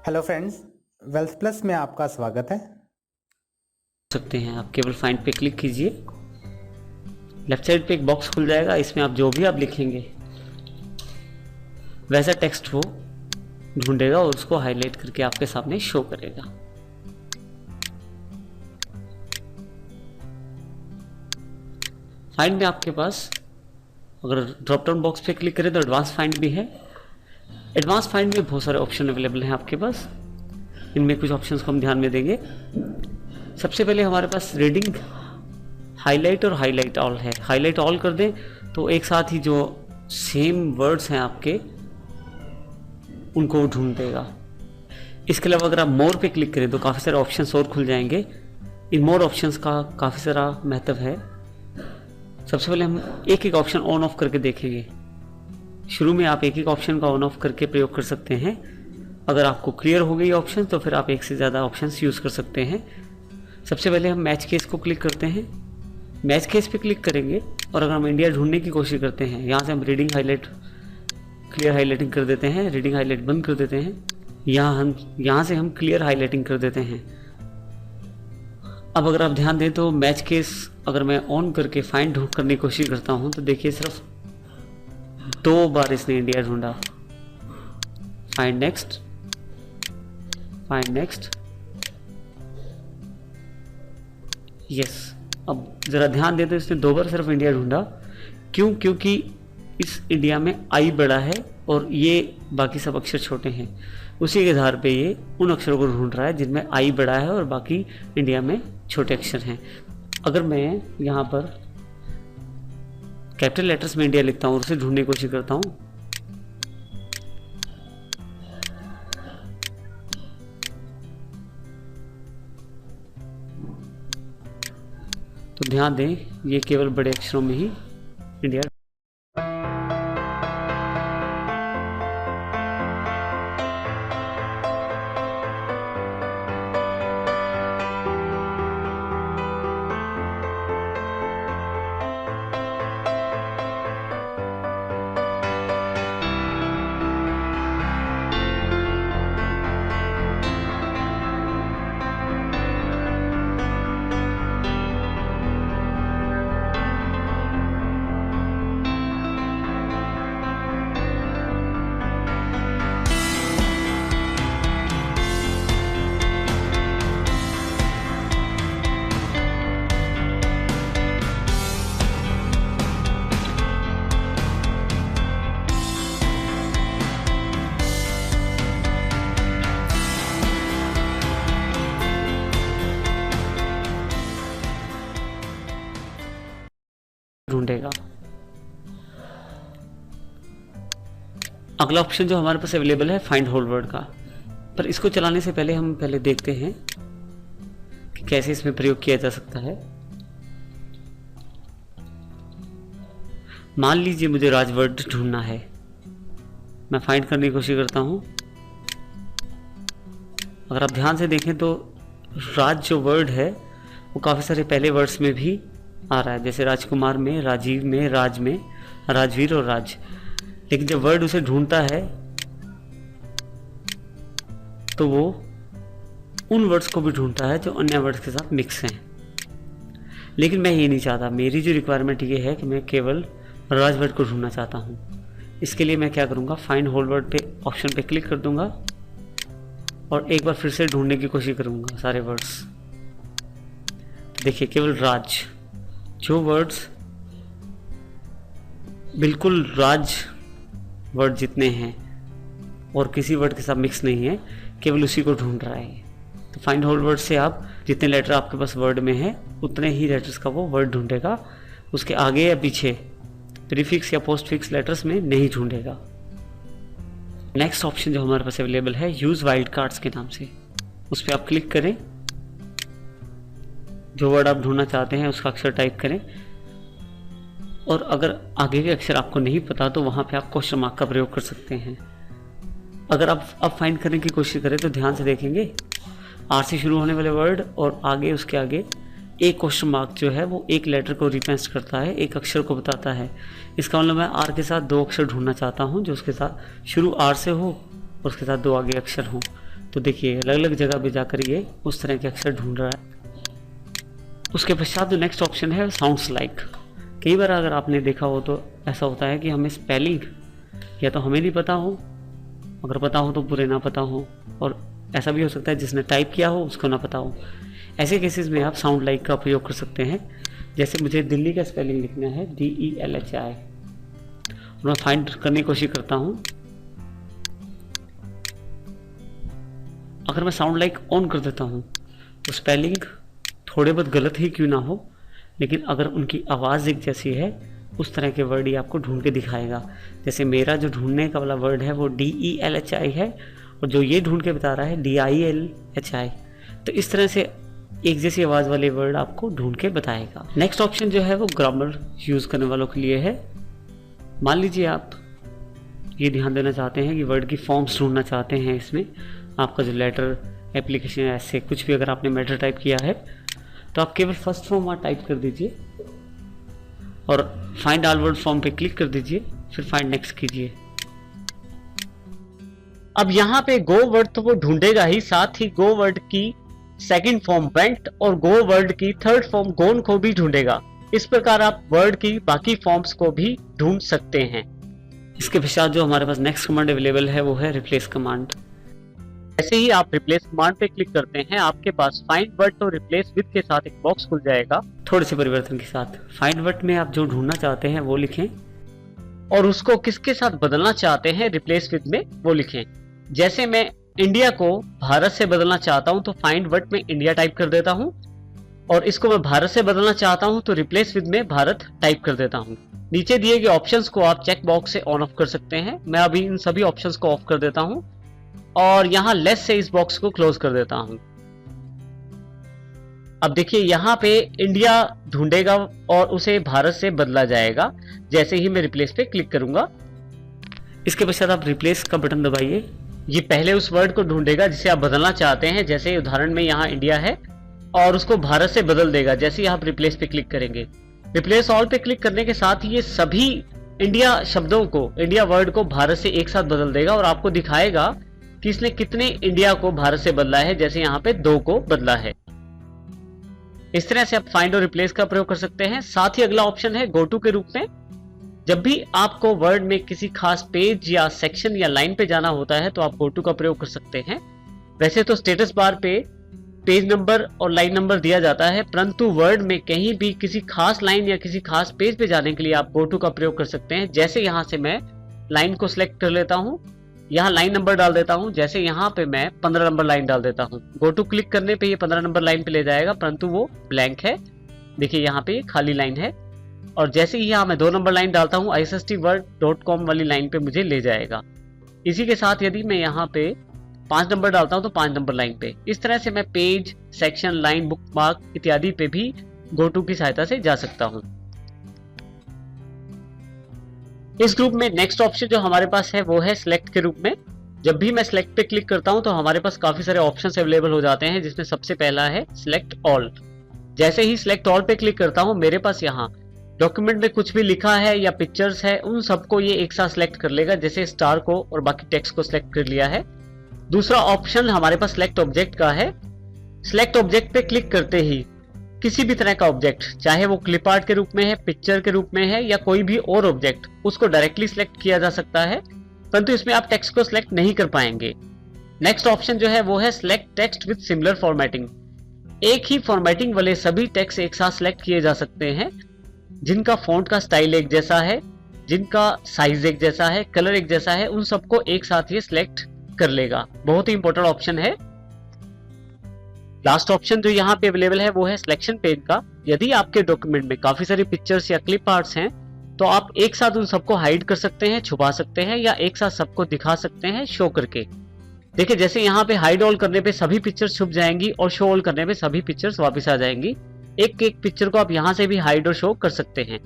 Hello friends, wealth plus में आपका स्वागत है। सकते हैं आप केवल फाइंड पे क्लिक कीजिए। लेफ्ट साइड पे एक बॉक्स खुल जाएगा, इसमें आप जो भी आप लिखेंगे वैसा टेक्स्ट वो ढूंढेगा और उसको हाईलाइट करके आपके सामने शो करेगा। फाइंड में आपके पास अगर ड्रॉप डाउन बॉक्स पे क्लिक करें तो एडवांस फाइंड भी है। एडवांस फाइंड में बहुत सारे ऑप्शन अवेलेबल हैं आपके पास। इनमें कुछ ऑप्शंस को हम ध्यान में देंगे। सबसे पहले हमारे पास रीडिंग, हाईलाइट और हाईलाइट ऑल है। हाईलाइट ऑल कर दें तो एक साथ ही जो सेम वर्ड्स हैं आपके उनको ढूंढ देगा। इसके अलावा अगर आप मोर पे क्लिक करें तो काफ़ी सारे ऑप्शंस और खुल जाएंगे। इन मोर ऑप्शंस का काफ़ी सारा महत्व है। सबसे पहले हम एक एक ऑप्शन ऑन ऑफ करके देखेंगे। शुरू में आप एक एक ऑप्शन का ऑन ऑफ करके प्रयोग कर सकते हैं। अगर आपको क्लियर हो गई ऑप्शन तो फिर आप एक से ज़्यादा ऑप्शंस यूज़ कर सकते हैं। सबसे पहले हम मैच केस को क्लिक करते हैं। मैच केस पे क्लिक करेंगे और अगर हम इंडिया ढूंढने की कोशिश करते हैं, यहाँ से हम रीडिंग हाईलाइट, क्लियर हाईलाइटिंग कर देते हैं, रीडिंग हाईलाइट बंद कर देते हैं। यहाँ से हम क्लियर हाईलाइटिंग कर देते हैं। अब अगर आप ध्यान दें तो मैच केस अगर मैं ऑन करके फाइंड करने की कोशिश करता हूँ तो देखिए सिर्फ 2 बार इसने इंडिया ढूंढा। Find next, find next, yes. अब जरा ध्यान दें तो इसने 2 बार सिर्फ इंडिया ढूंढा। क्यों? क्योंकि इस इंडिया में आई बड़ा है और ये बाकी सब अक्षर छोटे हैं। उसी के आधार पे ये उन अक्षरों को ढूंढ रहा है जिनमें आई बड़ा है और बाकी इंडिया में छोटे अक्षर हैं। अगर मैं यहाँ पर कैपिटल लेटर्स में इंडिया लिखता हूँ और उसे ढूंढने की कोशिश करता हूँ तो ध्यान दें ये केवल बड़े अक्षरों में ही इंडिया। ढूंढेगा। अगला ऑप्शन जो हमारे पास अवेलेबल है फाइंड होल वर्ड का, पर इसको चलाने से पहले हम देखते हैं कि कैसे इसमें प्रयोग किया जा सकता है। मान लीजिए मुझे राज वर्ड ढूंढना है। मैं फाइंड करने की कोशिश करता हूं। अगर आप ध्यान से देखें तो राज जो वर्ड है वो काफी सारे पहले वर्ड्स में भी आ रहा है, जैसे राजकुमार में, राजीव में, राज में, राजवीर और राज। लेकिन जब वर्ड उसे ढूंढता है तो वो उन वर्ड्स को भी ढूंढता है जो अन्य वर्ड्स के साथ मिक्स हैं। लेकिन मैं ये नहीं चाहता। मेरी जो रिक्वायरमेंट ये है कि मैं केवल राज वर्ड को ढूंढना चाहता हूँ। इसके लिए मैं क्या करूँगा, फाइंड होल वर्ड पे ऑप्शन पे क्लिक कर दूंगा और एक बार फिर से ढूंढने की कोशिश करूँगा सारे वर्ड्स। देखिए केवल राज, जो वर्ड्स बिल्कुल राज वर्ड जितने हैं और किसी वर्ड के साथ मिक्स नहीं है, केवल उसी को ढूंढ रहा है। तो फाइंड होल वर्ड से आप जितने लेटर आपके पास वर्ड में हैं उतने ही लेटर्स का वो वर्ड ढूंढेगा। उसके आगे या पीछे प्रीफिक्स या पोस्टफिक्स लेटर्स में नहीं ढूंढेगा। नेक्स्ट ऑप्शन जो हमारे पास अवेलेबल है यूज वाइल्ड कार्ड्स के नाम से, उस पर आप क्लिक करें। जो वर्ड आप ढूंढना चाहते हैं उसका अक्षर टाइप करें और अगर आगे के अक्षर आपको नहीं पता तो वहां पे आप क्वेश्चन मार्क का प्रयोग कर सकते हैं। अगर आप अब फाइंड करने की कोशिश करें तो ध्यान से देखेंगे आर से शुरू होने वाले वर्ड और आगे उसके आगे एक क्वेश्चन मार्क जो है वो एक लेटर को रिप्रेजेंट करता है, एक अक्षर को बताता है। इसका मतलब मैं आर के साथ 2 अक्षर ढूंढना चाहता हूँ जो उसके साथ शुरू आर से हो और उसके साथ 2 आगे अक्षर हों। तो देखिए अलग अलग जगह पे जाकर ये उस तरह के अक्षर ढूंढ रहा है। उसके पश्चात जो नेक्स्ट ऑप्शन है साउंड्स लाइक। कई बार अगर आपने देखा हो तो ऐसा होता है कि हमें स्पेलिंग या तो हमें नहीं पता हो, अगर पता हो तो पूरे ना पता हो, और ऐसा भी हो सकता है जिसने टाइप किया हो उसको ना पता हो। ऐसे केसेस में आप साउंड लाइक का प्रयोग कर सकते हैं। जैसे मुझे दिल्ली का स्पेलिंग लिखना है DELHI, मैं फाइंड करने की कोशिश करता हूँ। अगर मैं साउंड लाइक ऑन कर देता हूँ तो स्पेलिंग थोड़े बहुत गलत ही क्यों ना हो, लेकिन अगर उनकी आवाज़ एक जैसी है उस तरह के वर्ड ही आपको ढूंढ के दिखाएगा। जैसे मेरा जो ढूंढने का वाला वर्ड है वो DELHI है और जो ये ढूंढ के बता रहा है DILHI। तो इस तरह से एक जैसी आवाज़ वाले वर्ड आपको ढूंढ के बताएगा। नेक्स्ट ऑप्शन जो है वो ग्रामर यूज़ करने वालों के लिए है। मान लीजिए आप ये ध्यान देना चाहते हैं कि वर्ड की फॉर्म्स ढूंढना चाहते हैं। इसमें आपका जो लेटर, एप्लीकेशन, ऐसे कुछ भी अगर आपने मैटर टाइप किया है तो आप केवल फर्स्ट फॉर्म वहाँ टाइप कर दीजिए और फाइंड ऑल वर्ड फॉर्म पे क्लिक कर दीजिए, फिर फाइंड नेक्स्ट कीजिए। अब यहाँ पे गो वर्ड तो वो ढूंढेगा ही, साथ ही गो वर्ड की सेकंड फॉर्म वेंट और गो वर्ड की थर्ड फॉर्म गोन को भी ढूंढेगा। इस प्रकार आप वर्ड की बाकी फॉर्म्स को भी ढूंढ सकते हैं। इसके पश्चात जो हमारे पास नेक्स्ट कमांड अवेलेबल है वो है रिप्लेस कमांड। जैसे ही आप रिप्लेस कमांड पे क्लिक करते हैं आपके पास फाइंड वर्ड तो रिप्लेस विद के साथ एक बॉक्स खुल जाएगा थोड़े से परिवर्तन के साथ। फाइंड वर्ड में आप जो ढूंढना चाहते हैं वो लिखें और उसको किसके साथ बदलना चाहते हैं रिप्लेस विद में वो लिखें। जैसे मैं इंडिया को भारत से बदलना चाहता हूं तो फाइंड वर्ड में इंडिया टाइप कर देता हूं, और इसको मैं भारत से बदलना चाहता हूं तो रिप्लेस विद में भारत टाइप कर देता हूं। नीचे दिए गए ऑप्शंस को आप चेक बॉक्स से ऑन ऑफ कर सकते हैं। मैं अभी इन सभी ऑप्शंस को ऑफ कर देता हूं और यहां लेस से इस बॉक्स को क्लोज कर देता हूं। अब देखिए यहाँ पे इंडिया ढूंढेगा और उसे भारत से बदला जाएगा जैसे ही मैं रिप्लेस पे क्लिक करूंगा। इसके पश्चात आप रिप्लेस का बटन दबाइए। ये पहले उस वर्ड को ढूंढेगा जिसे आप बदलना चाहते हैं, जैसे उदाहरण में यहाँ इंडिया है, और उसको भारत से बदल देगा जैसे ही आप रिप्लेस पे क्लिक करेंगे। रिप्लेस ऑल पे क्लिक करने के साथ ही ये सभी इंडिया शब्दों को, इंडिया वर्ड को भारत से एक साथ बदल देगा और आपको दिखाएगा कि इसने कितने इंडिया को भारत से बदला है। जैसे यहाँ पे 2 को बदला है। इस तरह से आप फाइंड और रिप्लेस का प्रयोग कर सकते हैं। साथ ही अगला ऑप्शन है गो टू के रूप में। जब भी आपको वर्ड में किसी खास पेज या सेक्शन या लाइन पे जाना होता है तो आप गो टू का प्रयोग कर सकते हैं। वैसे तो स्टेटस बार पे पेज नंबर और लाइन नंबर दिया जाता है, परंतु वर्ड में कहीं भी किसी खास लाइन या किसी खास पेज पे जाने के लिए आप गो टू का प्रयोग कर सकते हैं। जैसे यहाँ से मैं लाइन को सिलेक्ट कर लेता हूँ, यहाँ लाइन नंबर डाल देता हूँ। जैसे यहाँ पे मैं 15 नंबर लाइन डाल देता हूँ। गो टू क्लिक करने पे ये 15 नंबर लाइन पे ले जाएगा, परंतु वो ब्लैंक है। देखिए यहाँ पे खाली लाइन है। और जैसे ही यहाँ मैं 2 नंबर लाइन डालता हूँ ISSTword.com वाली लाइन पे मुझे ले जाएगा। इसी के साथ यदि मैं यहाँ पे 5 नंबर डालता हूँ तो 5 नंबर लाइन पे। इस तरह से मैं पेज, सेक्शन, लाइन, बुकमार्क इत्यादि पे भी गो टू की सहायता से जा सकता हूँ। इस ग्रुप में नेक्स्ट ऑप्शन जो हमारे पास है वो है सिलेक्ट के रूप में। जब भी मैं सिलेक्ट पे क्लिक करता हूं तो हमारे पास काफी सारे ऑप्शंस अवेलेबल हो जाते हैं, जिसमें सबसे पहला है सिलेक्ट ऑल। जैसे ही सिलेक्ट ऑल पे क्लिक करता हूं मेरे पास यहाँ डॉक्यूमेंट में कुछ भी लिखा है या पिक्चर्स है उन सबको ये एक साथ सिलेक्ट कर लेगा। जैसे स्टार को और बाकी टेक्स्ट को सिलेक्ट कर लिया है। दूसरा ऑप्शन हमारे पास सिलेक्ट ऑब्जेक्ट का है। सिलेक्ट ऑब्जेक्ट पे क्लिक करते ही किसी भी तरह का ऑब्जेक्ट, चाहे वो क्लिप आर्ट के रूप में है, पिक्चर के रूप में है या कोई भी और ऑब्जेक्ट, उसको डायरेक्टली सिलेक्ट किया जा सकता है, परंतु इसमें आप टेक्स्ट को सिलेक्ट नहीं कर पाएंगे। नेक्स्ट ऑप्शन जो है वो है select text with similar formatting. एक ही फॉर्मेटिंग वाले सभी टेक्स्ट एक साथ सिलेक्ट किए जा सकते हैं, जिनका फॉन्ट का स्टाइल एक जैसा है, जिनका साइज एक जैसा है, कलर एक जैसा है, उन सबको एक साथ ये सिलेक्ट कर लेगा। बहुत ही इंपॉर्टेंट ऑप्शन है। लास्ट ऑप्शन जो यहाँ पे अवेलेबल है वो है सिलेक्शन पेज का। यदि आपके डॉक्यूमेंट में काफी सारी पिक्चर्स या क्लिप आर्ट्स हैं तो आप एक साथ उन सबको हाइड कर सकते हैं, छुपा सकते हैं या एक साथ सबको दिखा सकते हैं शो करके। देखिए जैसे यहाँ पे हाइड ऑल करने पे सभी पिक्चर्स छुप जाएंगी और शो ऑल करने पे सभी पिक्चर्स वापस आ जाएंगी। एक एक पिक्चर को आप यहाँ से भी हाइड और शो कर सकते हैं।